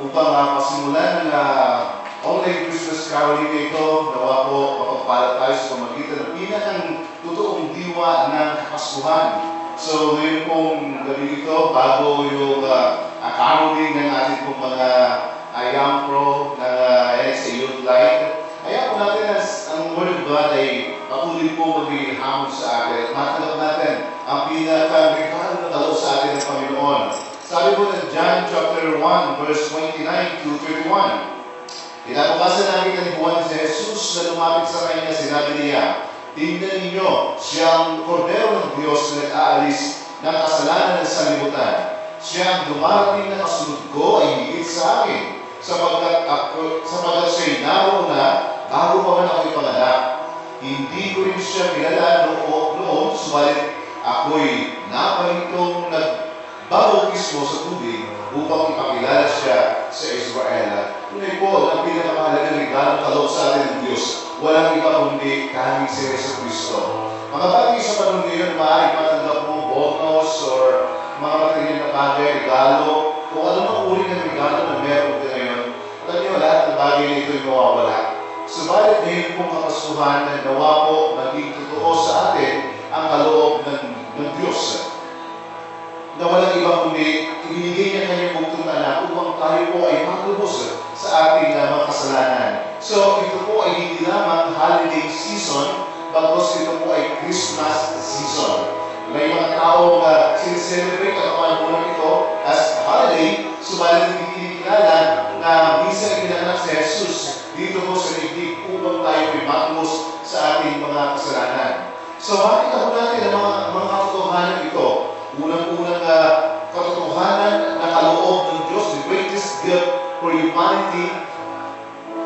upang pasimulan ng online Christmas caroling na ito. Nawa po mapagpala tayo sa pamagitan ng pinakang totoong diwa ng Kapaskuhan. So ngayon pong gabi ito, bago yung caroling ng ating pong mga young pro na sa Youth Light, kaya po natin ang Word of God ay patuloy po magiging hamon sa atin. Matanggap natin ang pinaka-regalo na talo sa atin ng Panginoon. Sabi po ng John chapter 1, verse 29 to 31. Kinabukasan namin ni Juan si Jesus na lumapit sa kanya, sinabi niya, "Tingnan ninyo, siyang kordero ng Diyos na nag-aalis ng kasalanan ng sanlibutan. Siya ang dumarating na kasunod ko ay higit sa akin, sapagkat siya'y naroon na bago pa man ako ipanganak. Hindi ko rin siya kilala noon, subalit ako'y naparitong nagbabautismo sa tubig upang ipakilala siya sa Israel." Tunay po, ang pinakamahalagang regalong kaloob sa atin ng Diyos, walang iba kundi kahit si Jesucristo. Mga bagay sa panahon ngayon, maaaring matanggap mo bonus or mga material na bagay, regalo, kung ano mang uri ng regalo na meron ka ngayon. Alam niyo, lahat ng bagay na ito'y mawawala. Subalit ngayon pong Kapaskuhan na nawa po maging totoo sa atin ang kaloob ng Diyos. Na walang iba kundi ibinigay niya kanyang bugtong anak upang tayo po ay matubos sa ating mga kasalanan. So ito po ay hindi lamang holiday season, bagos ito po ay Christmas season. May mga tao na sineselebrate ang panahon ito as holiday, subalit hindi kinikilala na minsan ikinanap si Jesus dito po sa daigdig upang tayo ay matubos sa ating mga kasalanan. So makita po natin ang mga katotohanan ito. Unang-unang katotohanan na kaloob ng Diyos, the greatest gift for humanity,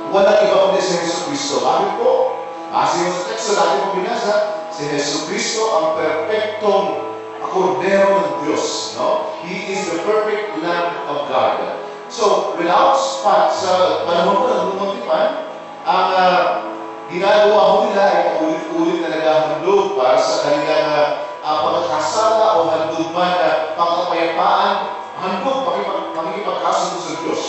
walang iba kundi si Jesucristo. Bakit po? Kasi yung sa text na natin pong binasa, si Jesucristo ang perfectong kordero ng Diyos. No? He is the perfect Lamb of God. So, without spot, sa panahon po ng lumang tipan, ang ginagawa ho nila ay paulit-ulit na naghahandog para sa kanilang pagkakasala o handog man na pangkapayapaan, handog, pakikipagkasundo sa Diyos.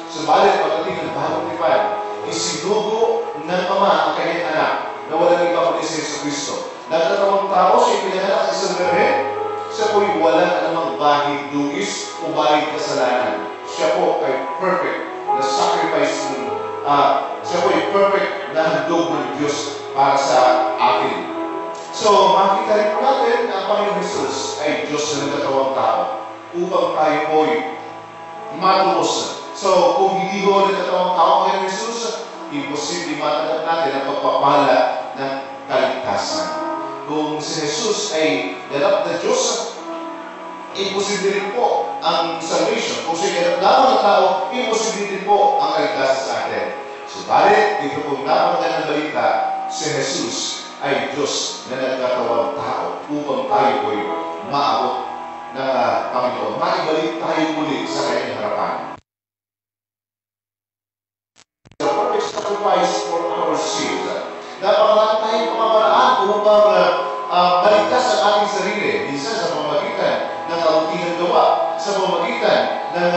Subalit, pagdating ng bagong tipan, isinugo ng Ama ang kanyang anak na walang iba kundi si Jesucristo. Nagkatawang tao, siya pinanganak sa isang birhen, siya po'y walang anumang bahid dugis o bahid kasalanan. Siya po ay perfect na sacrifice siya po ay perfect na handog ng Diyos para sa atin. So, makikita rin po natin na ang Panginoon Jesus ay Diyos na nagkatawang tao upang tayo po'y matubos. So, kung hindi ho nagkatawang tao ang Panginoon Jesus, imposible matanggap natin ang pagpapala ng kaligtasan. Kung si Jesus ay ganap na Diyos, imposible rin po ang salvation. Kung siya ganap lamang ng tao, imposible rin po ang kaligtasan sa atin. Subalit, ito pong napakagandang balita, si Jesus ay Diyos na nagkatawang tao upang tayo po'y maabot ng Panginoon. Maibalik tayo muli sa kanyang harapan. The perfect sacrifice for our sins. Napakalaan tayong pamamaraan upang baligtas ang ating sarili. Minsan sa pamamagitan ng kauntingang gawa, sa pamamagitan ng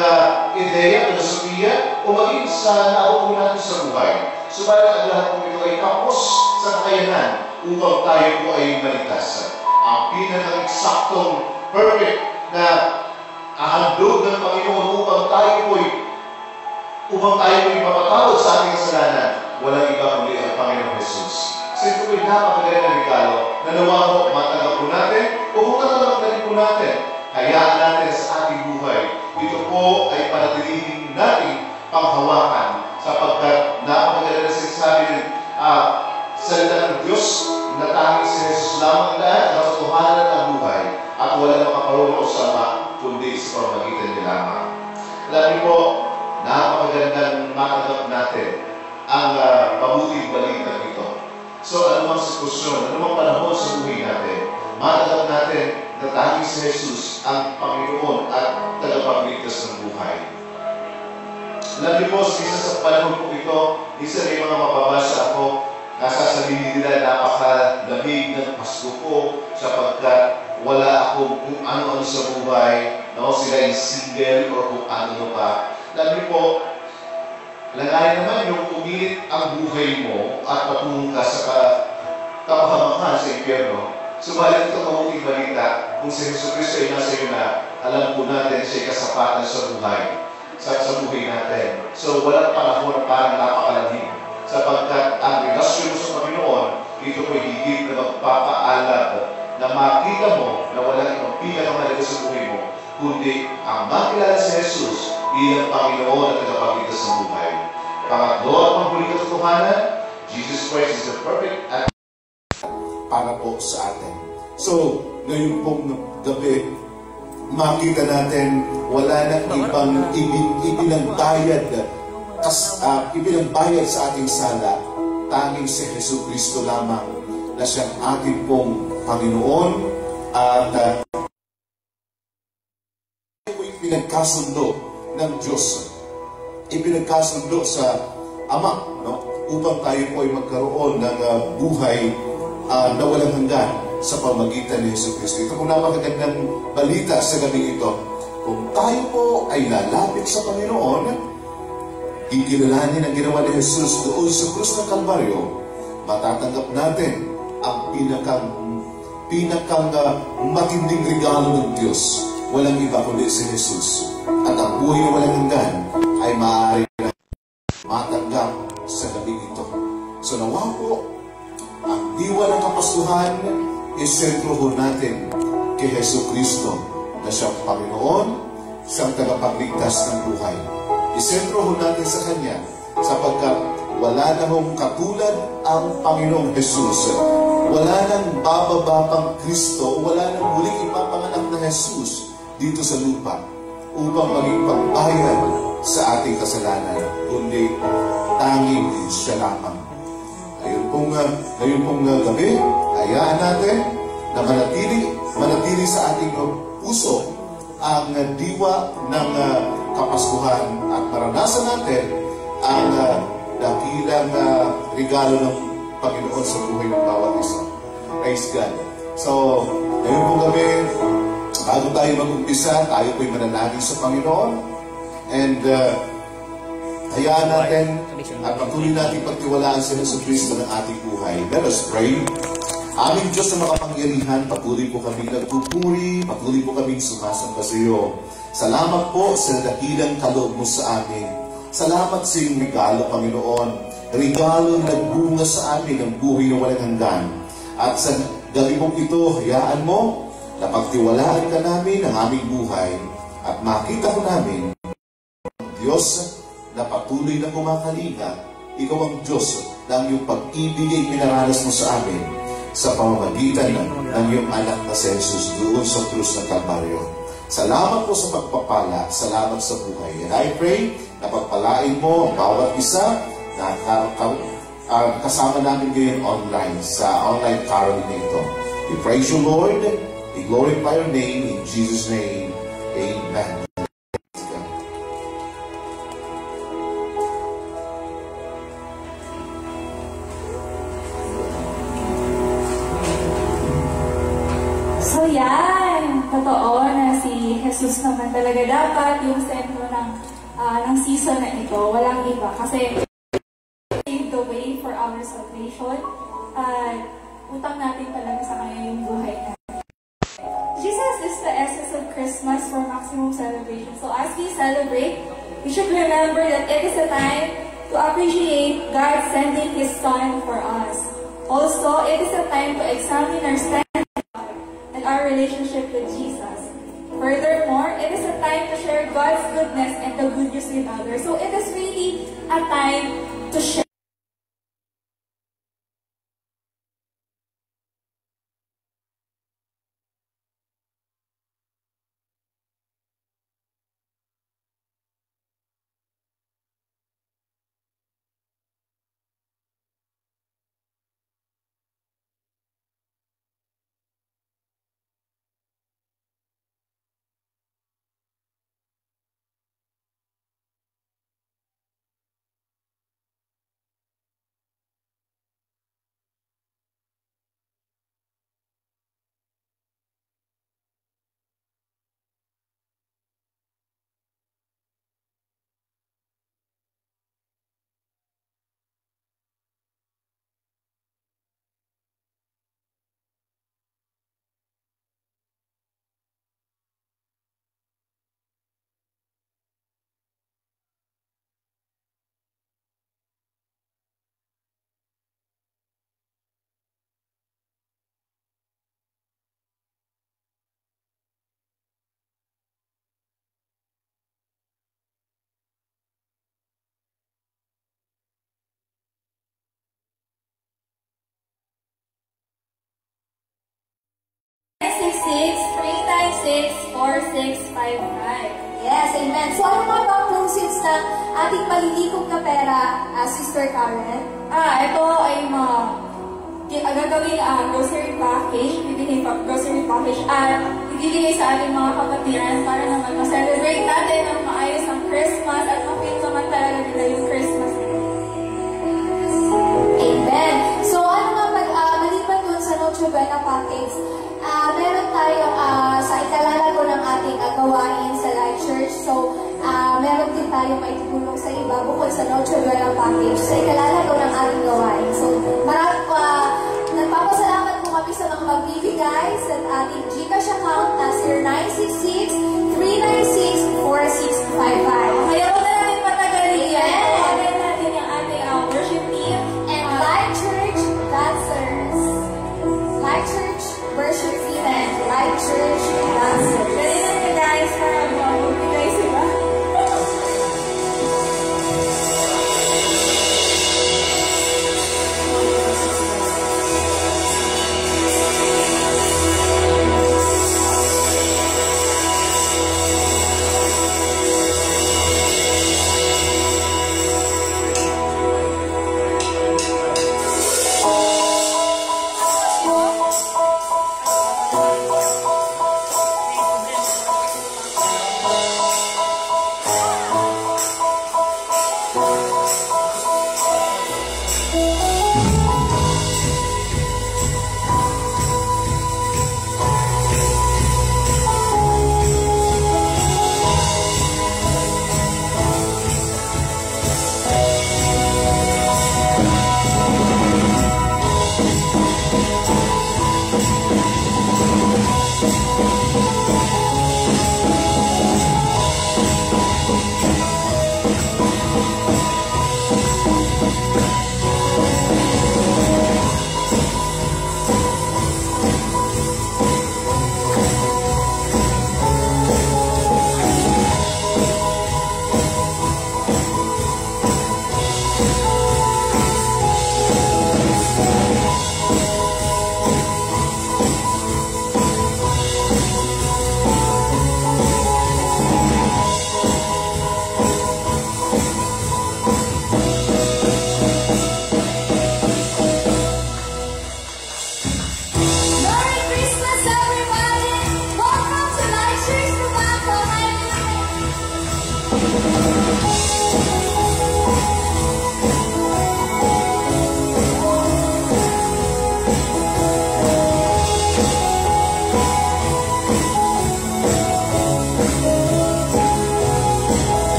ideya, filosofiya, o maging sa naupo natin sa buhay. Subalit ang lahat ng ito ay kapos sa kakayanan upang tayo po ay maligtas. Ang pinaka-eksaktong perfect na handog ng Panginoon upang tayo po'y mapatawad sa ating kasalanan, walang iba kundi ang Panginoon Jesus. So ito po'y napakagandang regalo na nawa po matanggap po natin o kung natanggap na rin po natin, hayaan natin sa ating buhay. Ito po ay panatilihin nating panghawakan sapagkat napakaganda na sinasabi ng salita ng Diyos na tanging si Jesus lamang ang lahat na katotohanan ng buhay at wala na makaparoon o sama kundi sa pamamagitan niya lamang. Alam niyo po, napakagandang matanggap natin ang mabuting balita nito. So, anumang sitwasyon, anumang panahon sa buhay natin, matanggap natin na tanging si Jesus ang Panginoon at tagapagligtas ng buhay. Alam niyo po, isa sa panahon po ito, isa may mga mababasa ako, nasasabihin nila napakalamig ng Pasko ko sapagkat wala akong kung ano-ano sa buhay, no? Sila ay single or kung ano pa. Alam niyo po, Langayan naman yung umilit ang buhay mo at patungo ka sa kapahamakan sa impyerno. Subalit ito mabuting balita kung si Hesus Kristo ay nasa iyo na alam po natin siya kasapatan sa buhay. Sa buhay natin. So, walang panahon parang napakalamig. Sapagkat ang relasyon mo sa Panginoon, ito po higit na magpapaalab na makita mo na walang ibang pinakamalaga sa buhay mo, kundi ang makilala si Jesus bilang Panginoon at tagapagligtas sa buhay. Pangatlo at panghuling katotohanan, Jesus Christ is the perfect para po sa atin. So, ngayon pong gabi, makita natin wala nang ibang ibinagbayad sa ating sala, tanging si Hesus Kristo lamang na siyang ating pong Panginoon at ipinagkasundo ng Diyos, ipinagkasundo sa Ama, no? Upang tayo po ay magkaroon ng buhay na walang hanggan sa pamagitan ni Hesus Kristo. Ito kung napakagandang balita sa gabi ito. Kung tayo po ay lalapit sa Panginoon, kikilalanin ang ginawa ni Jesus doon sa krus ng Kalbaryo, matatanggap natin ang pinakang matinding regalo ng Diyos. Walang iba kundi si Jesus. At ang buhay na walang hanggan ay maaari na matanggap sa gabi ito. So nawa po, ang diwa ng Kapaskuhan, isentro natin kay Hesus Kristo na siyang Panginoon, siyang tagapagligtas ng buhay. Isentro natin sa Kanya sapagkat wala na hong katulad ang Panginoong Hesus. Wala nang bababa pang Kristo, wala nang muling ipapanganak na Hesus dito sa lupa upang maging pagbayad sa ating kasalanan, kundi tanging siya lamang. Ngayon pong gabi, hayaan natin na manatili sa ating puso ang diwa ng Kapaskuhan at maranasan natin ang dakilang regalo ng Panginoon sa buhay ng bawat isa. Praise God. So, ngayon pong gabi, bago tayo mag-umpisa, tayo po'y mananagin sa Panginoon. And hayaan natin at patuloy natin pagtiwalaan sa Hesus Kristo ng ating buhay. Let us pray. Aming Diyos na makapangyarihan, patuloy po kami nagpupuri, patuloy po kaming sumasamba sa iyo. Salamat po sa dakilang kaloob mo sa amin. Salamat sa iyong regalo, Panginoon. Regalo nagbunga sa amin ng buhay na walang hanggan. At sa gabi mong ito, hayaan mo na pagtiwalaan ka namin ang aming buhay at makita ko namin Diyos na patuloy na kumakalinga. Ikaw ang Diyos na ang iyong pag-ibig ay pinaranas mo sa amin sa pamamagitan ng iyong anak na si Jesus doon sa krus ng Kalbaryo. Salamat po sa pagpapala, salamat sa buhay. And I pray na pagpalain mo ang bawat isa na kasama namin ngayon online sa online caroling na ito. We praise you, Lord. We glorify your name in Jesus' name. Amen. So yan, totoo na si Jesus naman talaga dapat yung sentro ng season na ito. Walang iba. Kasi paved the way for our salvation. Utang natin talaga sa Kanya yung buhay natin. Jesus is the essence of Christmas for maximum celebration. So as we celebrate, we should remember that it is a time to appreciate God sending His Son for us. Also, it is a time to examine our stand and our relationship with Jesus. Furthermore, it is a time to share God's goodness and the good news with others. So it is really a time to share. Yes, amen. So ano nga ba ang proceeds ng ating malilikom na pera, Sister Karen? Ito ay gagawin grocery package, bibigay pa grocery package at ibibigay sa ating mga kapatiran para naman ma-celebrate natin ng maayos ang Christmas at ma-feel naman talaga nila yung Christmas. Amen. So ano nga maliban dun sa Noche Buena package, meron tayong sa ikalalago ng ating gawain sa Life Church. So meron din tayong maitutulong sa iba bukod sa Noche Buena package sa ikalalago ng ating gawain. So nagpapasalamat po kami sa mga magbibigay sa ating GCash account na 0966-396-4655. Kaya huwag na namin patagalin yan. Tawagan natin yung ating worship team and Life Church dancers. Life Church worship team and Life Church dancers. Dali natin guys para magbibigay sila.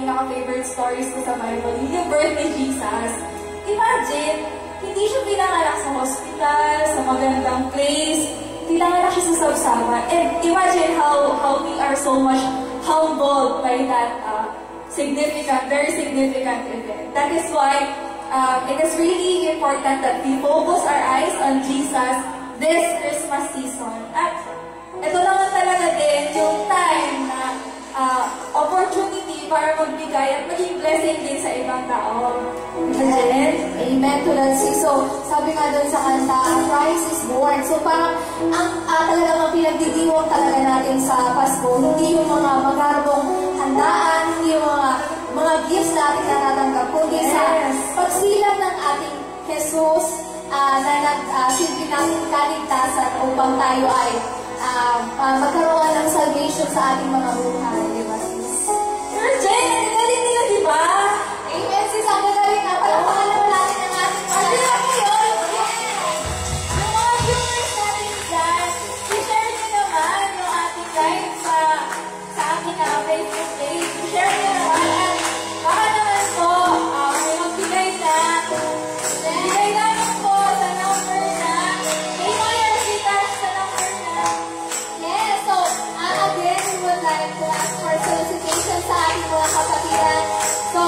pinaka-favorite stories ko sa Bible, yung birth ni Jesus. Imagine, hindi siya pinanganak sa hospital, sa magandang place, pinanganak siya sa sabsaban. And imagine how we are so much humbled by that significant, very significant event. That is why it is really important that we focus our eyes on Jesus this Christmas season. At ito naman talaga din yung time na opportunity para magbigay at maging blessing din sa ibang tao. Amen. Amen to that. So, sabi nga doon sa kanta, Christ is born. So, parang talagang ang pinagdidiwang talaga natin sa Pasko, hindi yung mga magarbong handaan, hindi yung mga gifts na ating natatanggap, kundi sa pagsilang ng ating Jesus na nagsilbi natin kaligtasan upang tayo ay magkaroon ng salvation sa ating mga buhay, di ba sis? Pero Jen, nagaling nila, di ba? Amen sis, ang gagaling na. Palakpakan naman natin ang ating mga Hindi lang yun. Yes! Yung mga viewers natin dyan, i-share nyo naman yung ating live sa aking Facebook page. I-share nyo naman. Baka naman po, may magbigay na. Bigay namin po sa number na. May mga receipt sa number na. Yes, so again, we would like to ask for solicitation sa ating mga kapatiran. So,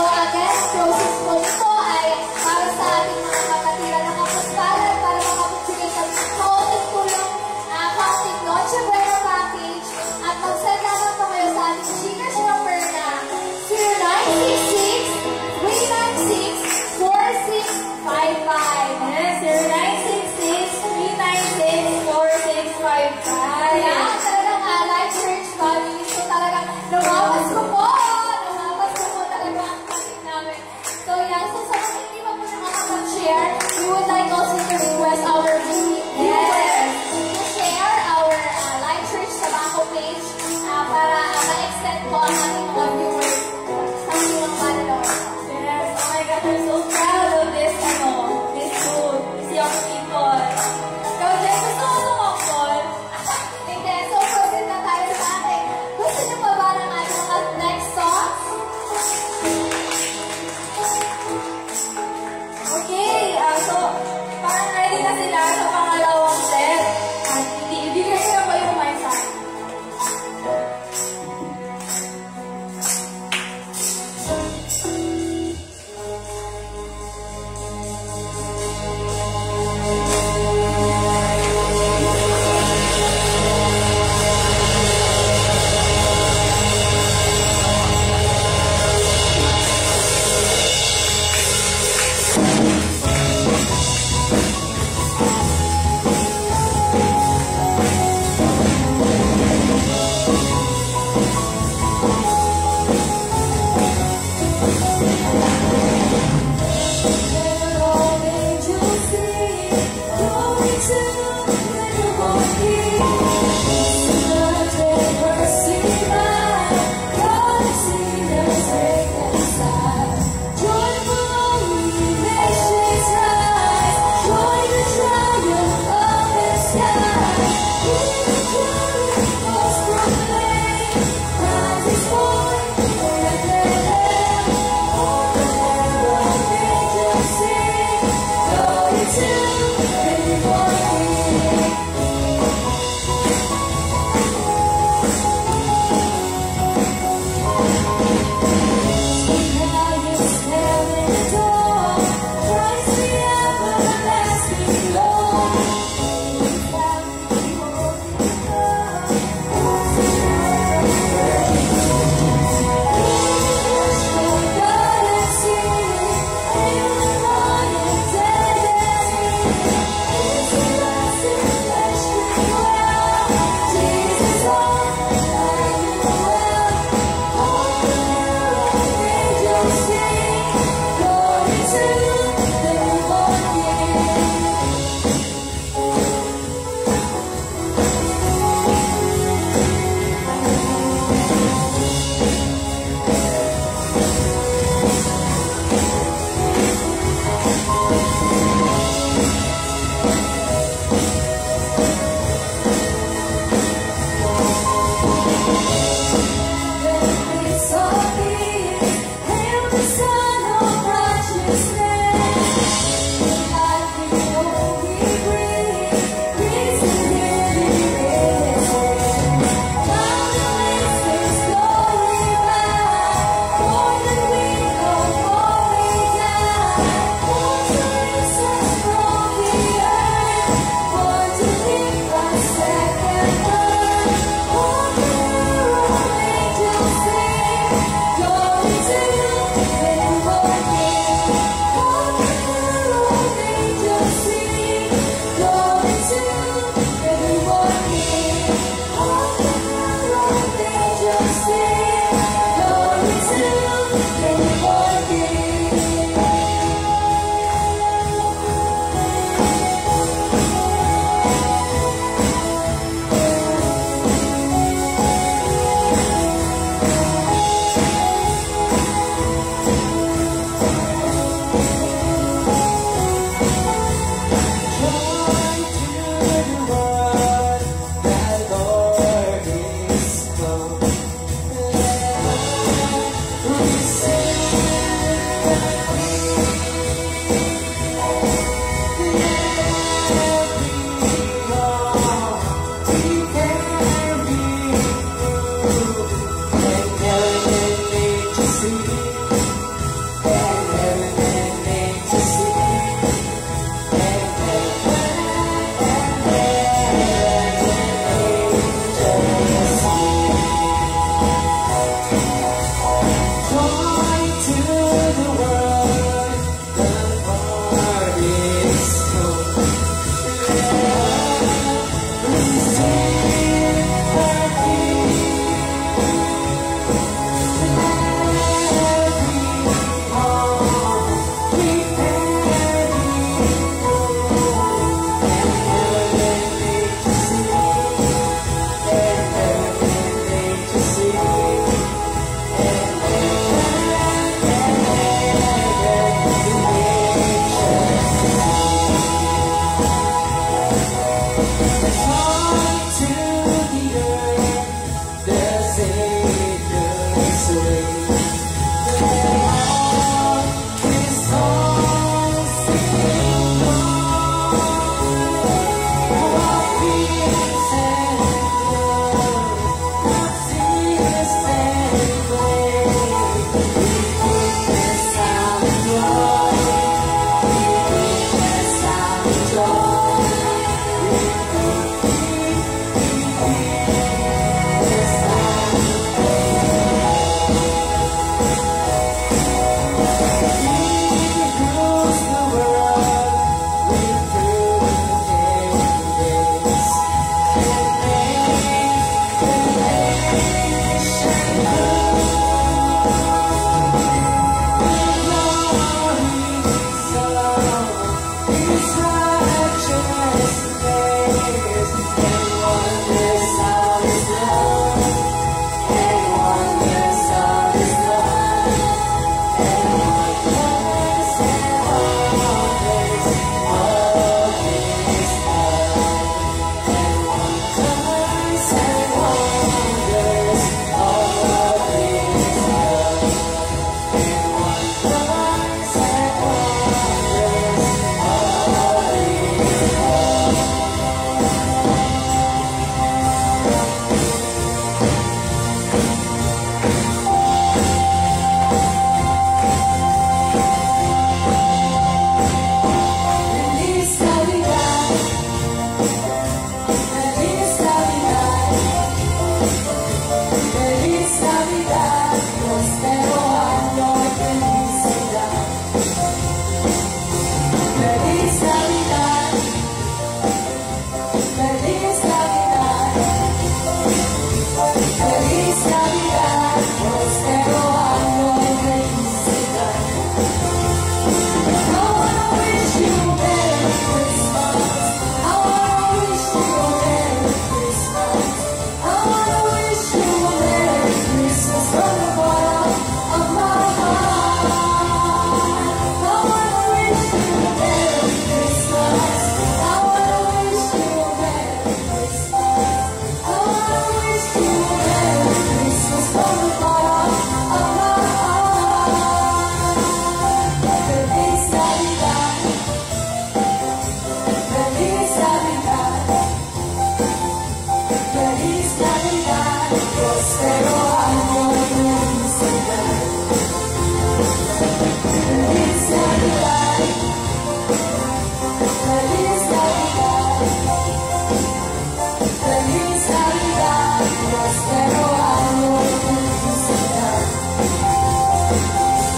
Feliz Navidad, prospero año felicidad.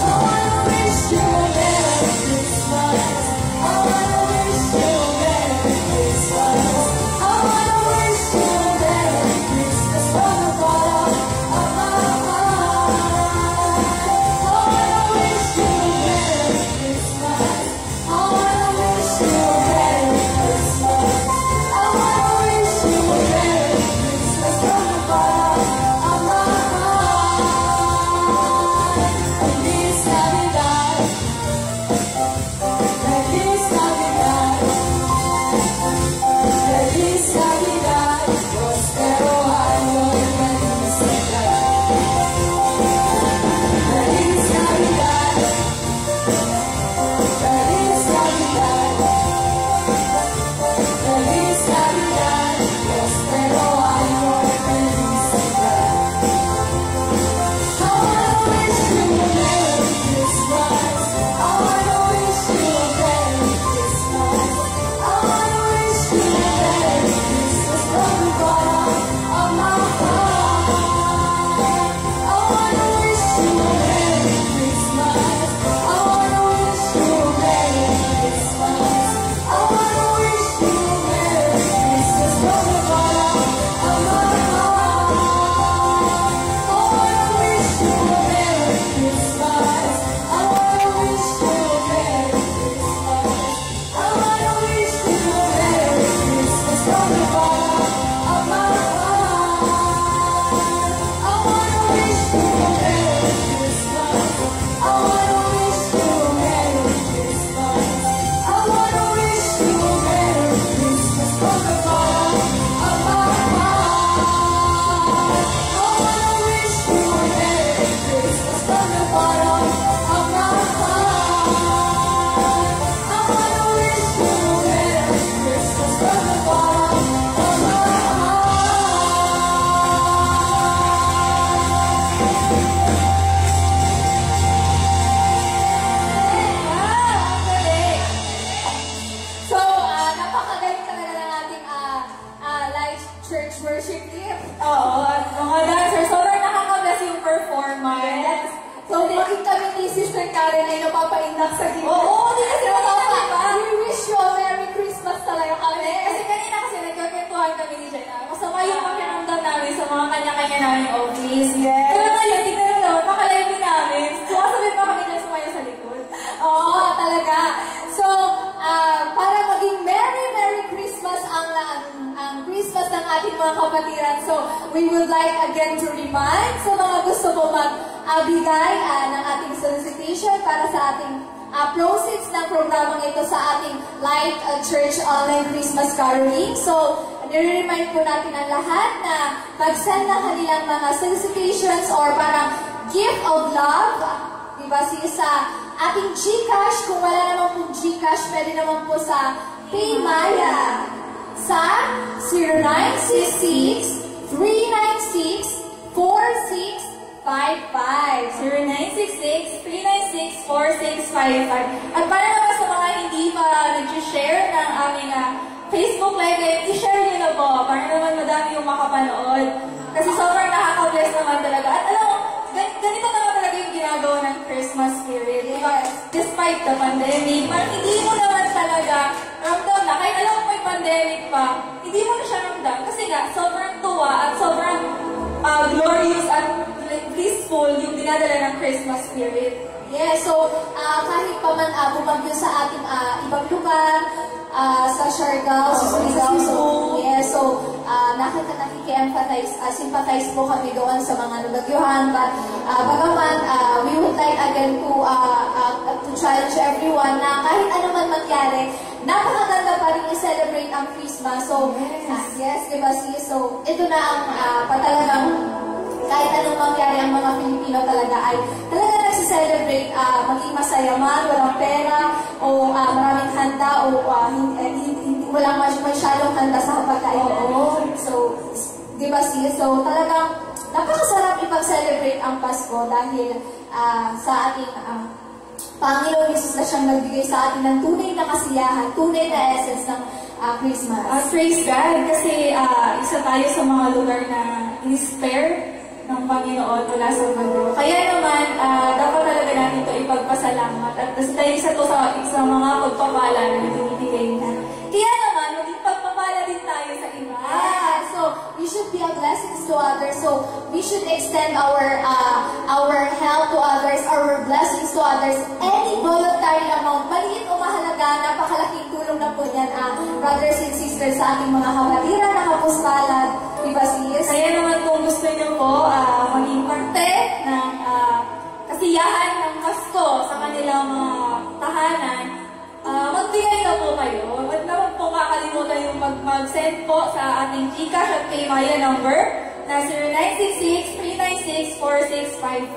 I wanna wish you a Merry Christmas. I wanna wish you a Merry Christmas. I wanna wish you a Merry Christmas from the bottom of my heart. I wanna wish you a Merry Christmas. I wanna wish you a Merry Christmas. I wanna wish you a Merry Christmas from the bottom of my heart. Feliz Navidad. Feliz Navidad. Feliz Navidad. Prospero año de felicidad. Feliz Navidad. Feliz Navidad. Feliz Navidad. Prospero año de felicidad. I wanna wish you a Merry Christmas. I wanna wish you a Merry Christmas. I wanna wish you a Merry Christmas from the bottom of my heart. I wanna wish you a Merry Christmas. I wanna wish you a Merry Christmas. I wanna wish you a Merry Christmas from the bottom of my heart. I wanna wish you a Merry Christmas. I wanna wish you a Merry Christmas. I wanna wish you a Merry Christmas from the bottom of my heart. I wanna wish you a Merry Christmas. I wanna wish you a Merry Christmas. I wanna wish you a Merry Christmas from the bottom of my heart. I wanna wish you a Merry Christmas from the bottom of my heart. I wanna wish you a Merry Christmas from the bottom of my So, napakagaling talaga ng ating live church worship team. Oo, mga dancers, sobrang nakaka-bless yung performance. So, maging kami ni Sister Karen ay napapaindak sa gitna. Oo, hindi kasi diba? We wish you a Merry Christmas talaga kami. Kasi kanina kasi nagkakwentuhan kami ni Jenna. Masama yung pakiramdam namin sa mga kanya-kanya namin office. Yes. Pero ngayon, tignan mo naman, pakalive namin. Sumasabi pa kami dyan sumayo sa likod. Oo, talaga. So, para maging Merry Christmas ang Christmas ng ating mga kapatiran. So, we would like again to remind sa mga gusto po magbigay ng ating solicitation para sa ating proceeds ng programang ito sa ating Light Church Online Christmas Caroling. So, nire-remind po natin ang lahat na mag-send ng kanilang mga solicitations or parang gift of love. Diba? Sa ating GCash, kung wala naman pong GCash, pwede naman po sa PayMaya sa 0966-396-4655. 0966-396-4655. At para naman sa mga hindi pa nag-share ng aming Facebook Live, i-share nyo na po para naman madami yung makapanood. Kasi sobrang nakaka-bless naman talaga. At alam mo, ganito naman talaga yung ginagawa ng Christmas spirit. Diba? Despite the pandemic, parang hindi mo naman talaga ramdam na. Kahit alam mo may pandemic pa, hindi mo na siya ramdam. Kasi nga, sobrang tuwa at sobrang glorious at blissful yung dinadala ng Christmas spirit. Yeah, so kahit pa man bumagyo sa ating ibang lugar, sa Siargao, sa Surigao, so nakiki-empathize, sympathize po kami doon sa mga nabagyuhan, but bagaman we would like again to challenge everyone na kahit ano man mangyari, napakaganda pa rin i-celebrate ang Christmas. So, yes, diba sis? So, ito na ang patalagang kahit anong mangyari ang mga Pilipino talaga ay talaga nagsi-celebrate, maging masaya man, walang pera, o maraming handa, o walang masyadong handa sa pagkain. So, di ba sis? So, talagang napakasarap ipag-celebrate ang Pasko dahil sa ating Panginoon Jesus na siyang nagbigay sa atin ng tunay na kasiyahan, tunay na essence ng Christmas? Praise God, kasi isa tayo sa mga lugar na in-spare ng Panginoon mula sa mundo. Kaya naman, dapat talaga natin ito ipagpasalamat. At kasi tayo isa to sa mga pagpapala na binibigay na. Kaya naman, maging pagpapala din tayo sa iba. So we should be a blessing to others. So we should extend our help to others, our blessings to others. Any voluntary amount, maliit o mahalaga, napakalaking tulong na po yan, brothers and sisters, sa ating mga kapatiran na kapustalan. Diba, sis? Kaya naman kung gusto niyo po maging parte ng kasiyahan ng Pasko sa kanilang mga tahanan, magbigay na po kayo. At naman po kakalimutan yung mag-send po sa ating GCash at PayMaya number na 0966-396-4655.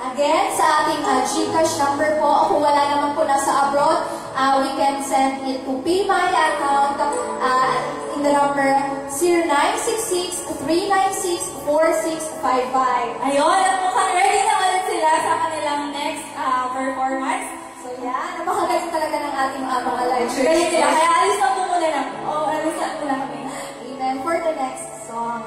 Again, sa ating GCash number po, kung wala naman po nasa abroad, we can send it to PayMaya account in the number 0966-396-4655. Ayun, at mukhang ready na ulit sila sa kanilang next performance. So yan, napakagaling talaga ng ating mga live church. Galing sila, kaya alis na po muna na. Alis na muna kami. Amen. For the next song.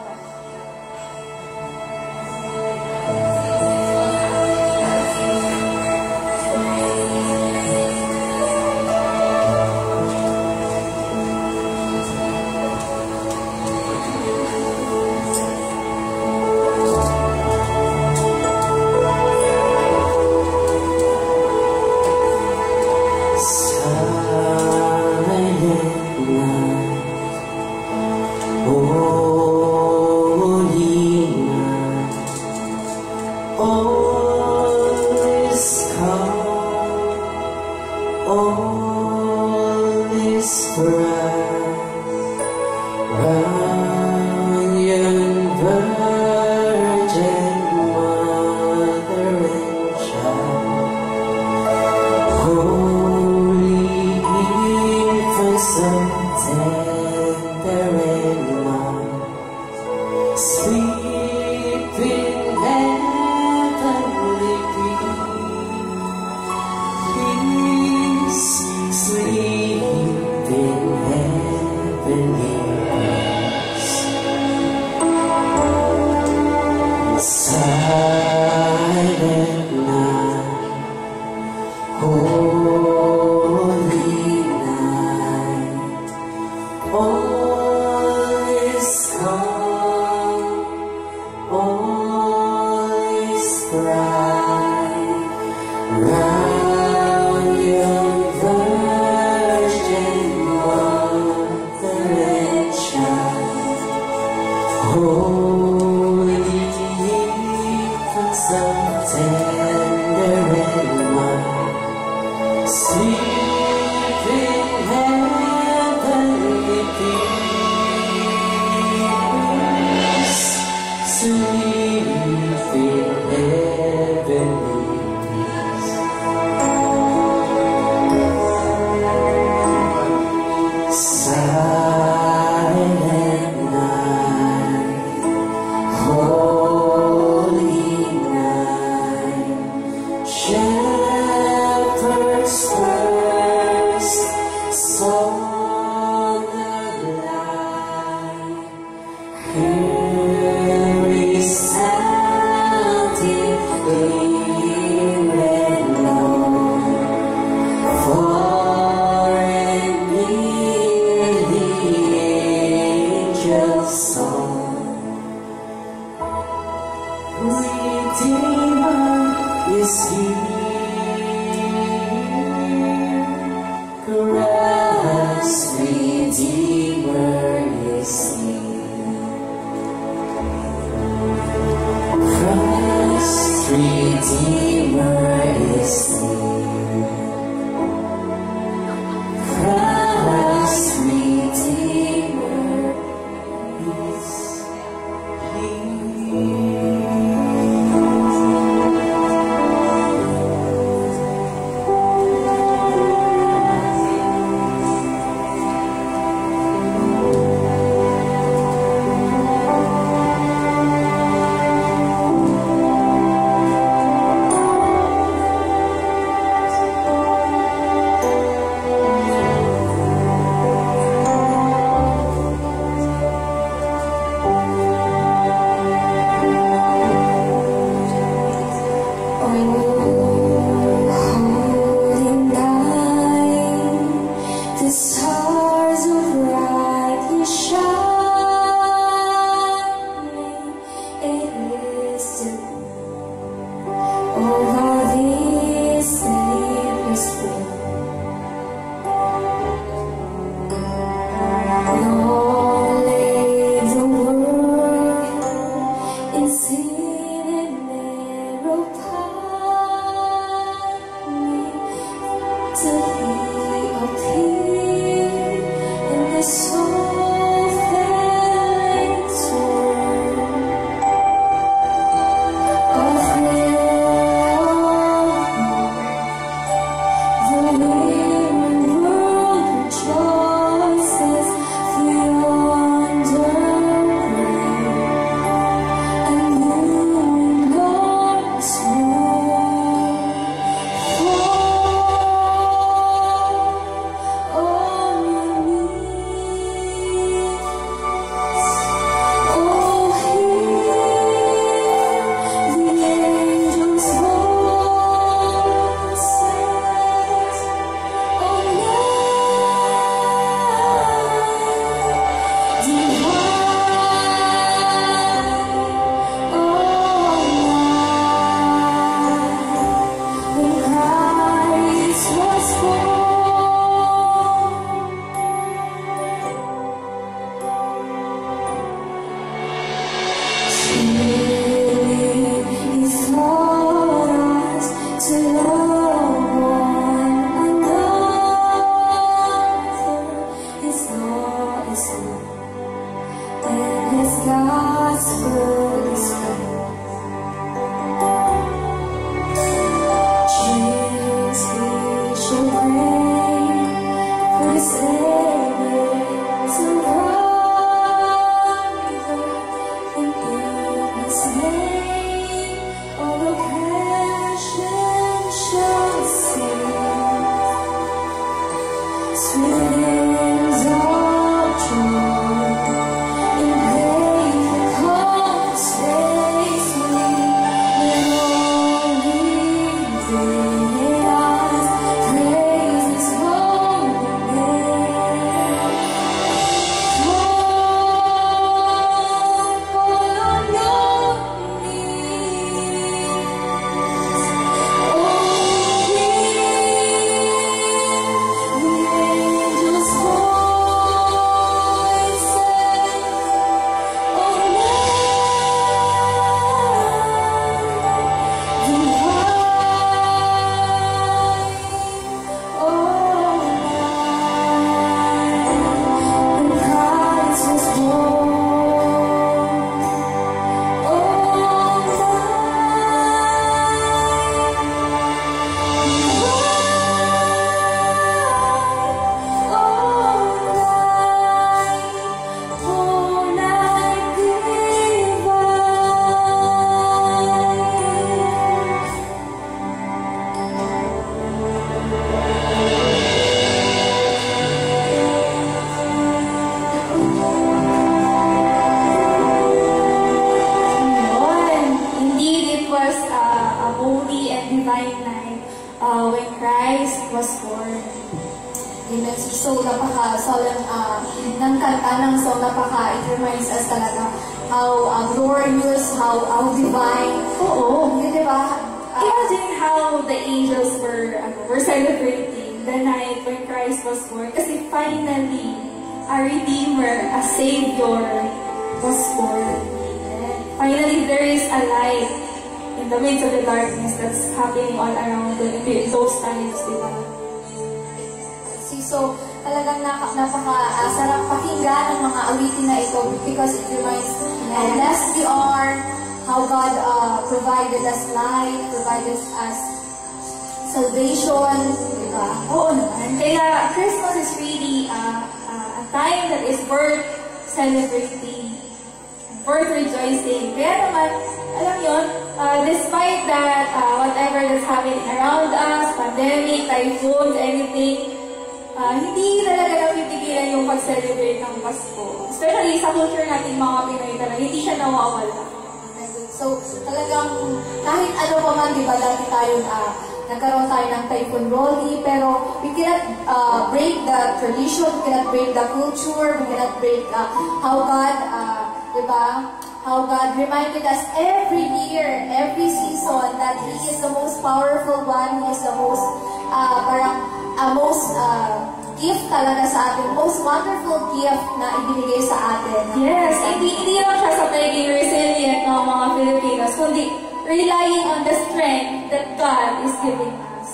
gospel is spread. Cheers we shall bring for the Savior to run in His name. All the passion shall sing. Sweet winds of joy in faith that compensates me when only eyes praise His holy name. Fall on your knees, oh the angels' voices, oh when Christ was born, Indeed, it was a holy and divine night when Christ was born. Amen. So, napaka-solemn ng kanta ng song, it reminds us talaga how glorious, how divine. Oo. Yun, di ba? Imagine how the angels were celebrating the night when Christ was born. Kasi finally, a Redeemer, a Savior was born. Finally, there is a light in the midst of the darkness that's happening all around in those times, di ba? So, talagang napaka-sarap pakinggan ng mga awitin na ito because it reminds how blessed we are, how God provided us life, provided us salvation, di ba? Oo naman. Kaya Christmas is really a time that is worth celebrating, worth rejoicing. Kaya naman, alam yun, despite that, whatever that's happening around us, pandemic, typhoons, anything, hindi talaga napipigilan yung pag-celebrate ng Pasko. Especially sa culture natin mga Pinoy talaga, hindi siya nawawala. So, talagang kahit ano pa man, di ba, dati tayo nagkaroon tayo ng Typhoon Rolly, pero we cannot break the tradition, we cannot break the culture, we cannot break how God, di ba, how God reminded us every year, every season that He is the most powerful one, He is the most, most gift talaga sa atin, most wonderful gift na ibinigay sa atin. Yes, hindi lang siya sa pagiging resilient ng mga Filipinos, kundi relying on the strength that God is giving us.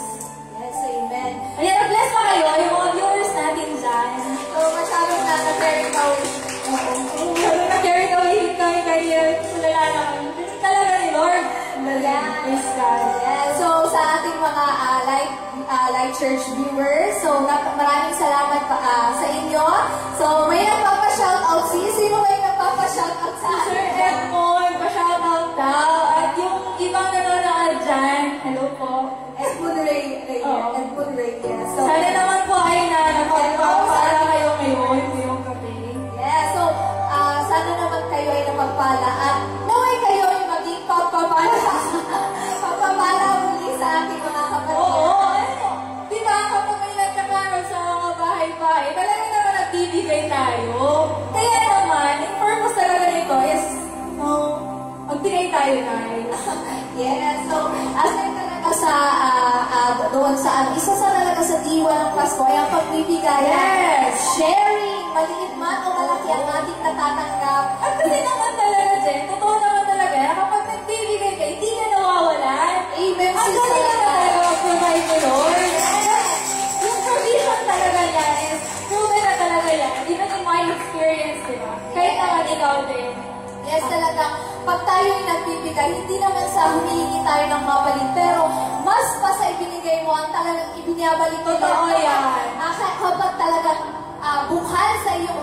Yes, amen. Ayan, bless pa kayo, yung mga viewers natin dyan. So, masyadong na-carry away. Sabi na carry away kami kanina, tulala naman. Kasi talaga ni Lord. Praise God. Yes. So, sa ating mga live church viewers, so maraming salamat sa inyo. So, may nagpapa-shoutout. Sino may nagpapa-shoutout sa Sir atin? Edmond, pa-shoutout daw. At yung ibang nanonood dyan, hello po. Edmund Ray. Edmund Ray, yes. So, Sana naman po ay napagpapala kayo ngayon, ngayong gabi. yeah, so, sana naman kayo ay napagpala at naway kayo ay maging papapala. Papapala muli sa ating mga kapatid. Oo, di ba kapag may nagkakaroon sa mga bahay-bahay, talaga naman nagbibigay tayo. Kaya naman, yung purpose talaga nito is, magbigay tayo, guys. Yes, so, aside talaga sa, doon sa, isa sa talaga sa diwa ng Pasko ay ang pagbibigay. Yes! Sharing, maliit man o malaki ang ating natatanggap. At kasi naman talaga, Jen, totoo naman talaga, na kapag nagbibigay ka, hindi ka nawawalan. Amen, Ang sister. galing na talaga mag-provide ni Lord. Yung provision talaga niya is proven na talaga yan. Even in my experience, di ba? Kahit naman ikaw din. Yes, talagang pag tayo'y nagbibigay, hindi naman sa humihingi tayo ng mapalit, pero mas pa sa ibinigay mo ang talagang ibinabalik mo. Totoo yan. Kapag talagang bukal sa iyong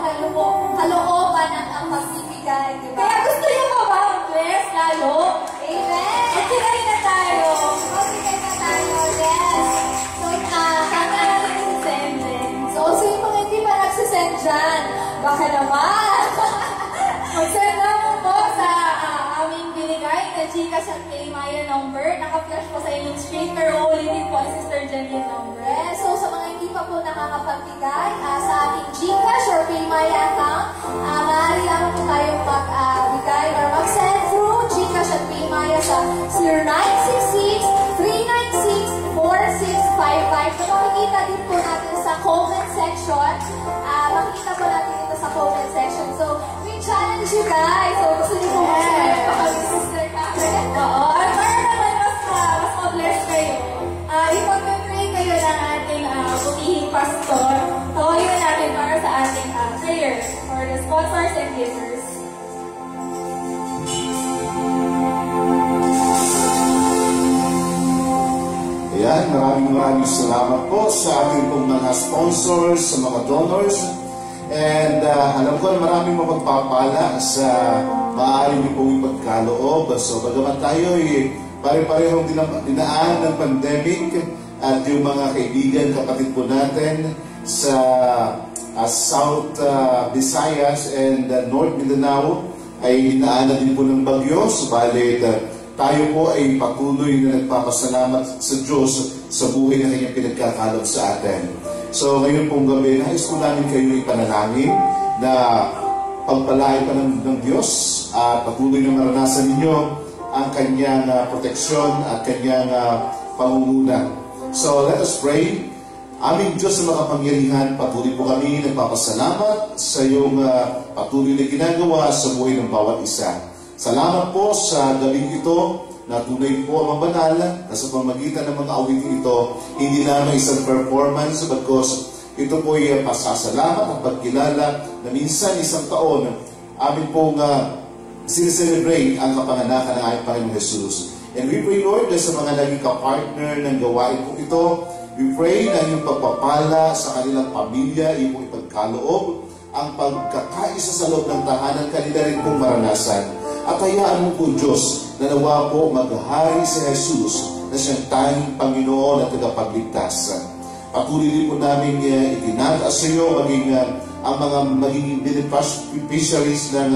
kalooban ang pagbibigay, di ba? Kaya gusto niyo ba mag-bless lalo? Amen! Magbigay na tayo. Magbigay na tayo, yes! So, Sana natin si Senden. so yung mga hindi pa nagsisend dyan, baka naman! Mag-send na mo po sa aming binigay na Gcash at PayMaya number. Naka-flash po sa inyong screen, pero ulitin po ang Sister Jenny number. Yes, so sa mga hindi pa po nakakapagbigay sa ating Gcash or PayMaya account, maaari lamang po tayong magbigay or mag-send through Gcash at PayMaya sa 0966-396-4655. So makikita din po natin sa comment section. Makikita po natin dito sa comment section. So, we challenge you guys. So, gusto niyo po mag-share pa kami, Sister Catherine. Oo, at para naman mas ma-bless kayo, ipag-pray kayo ng ating butihing pastor. Tawagan natin para sa ating prayer for the sponsors and givers. Ayan, maraming salamat po sa ating pong mga sponsors, sa mga donors. And alam ko na maraming mapagpapala sa maaari niyo pong ipagkaloob. So, bagaman tayo pare-parehong dinaan ng pandemic at yung mga kaibigan, kapatid po natin sa South Visayas and North Mindanao ay dinaanan din po ng bagyo. Subalit, tayo po ay patuloy na nagpapasalamat sa Diyos sa buhay na kanyang pinagkakaloob sa atin. So ngayon pong gabi, nais ko namin kayo ipanalangin na pagpalain pa ng Diyos at patuloy na maranasan ninyo ang kanyang proteksyon at kanyang pangunguna. So let us pray. Aming Diyos na makapangyarihan, patuloy po kami nagpapasalamat sa iyong patuloy na ginagawa sa buhay ng bawat isa. Salamat po sa gabing ito na tunay po ang mabanal na sa pamagitan ng mga awitin ito, hindi lamang isang performance because ito po ay pasasalamat at pagkilala na minsan isang taon amin pong sineselebrate ang kapanganakan ng ating Panginoong Jesus. And we pray, Lord, na sa mga naging kapartner ng gawain po ito, we pray na yung pagpapala sa kanilang pamilya, yung ipagkaloob, ang pagkakaisa sa loob ng tahanan, kanila rin pong maranasan. At hayaan mo po, Diyos, na nawa po maghari si Jesus na siyang tanging Panginoon at tagapagligtas. Patuloy din po namin itinataas sa iyo maging ang mga magiging beneficiaries ng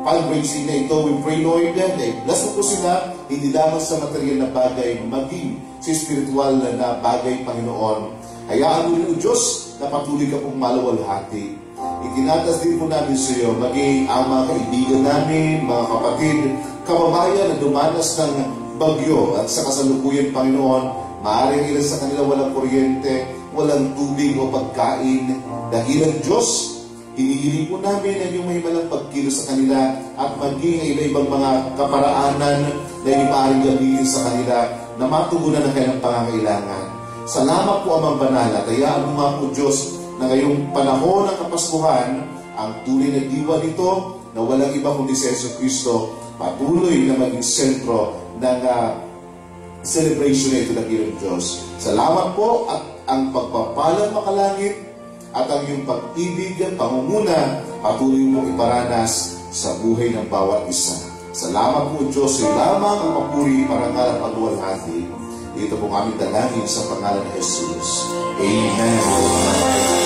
fundraising na ito. We pray, Lord, na bless mo po sila, hindi lamang sa material na bagay, maging sa spiritual na bagay, Panginoon. Hayaan mo rin, Diyos, na patuloy ka pong maluwalhati. Itinatas din po namin sa iyo, maging ang mga kaibigan namin, mga kapatid, kababayan na dumanas ng bagyo at sa kasalukuyan, Panginoon, maaaring ilan sa kanila walang kuryente, walang tubig o pagkain. Dahilan Diyos, hinihiling po namin ang iyong mahimalang pagkilos sa kanila at maging iba-ibang mga kaparaanan na maaaring gamitin sa kanila na matugunan ang kanilang pangangailangan. Salamat po, Amang Banal, at hayaan mo nga po, Diyos, na ngayong panahon ng Kapaskuhan, ang tunay na diwa nito na walang iba kundi si Yesu Cristo, patuloy na maging sentro ng celebration na ito ng iyong Diyos. Salamat po at ang pagpapalang makalangit at ang iyong pag-ibig at pangunguna patuloy mong iparanas sa buhay ng bawat isa. Salamat po, Diyos, ay lamang ang papuri, parangal at pagluwalhati. Dito po aming dalangin sa pangalan ni Jesus. Amen.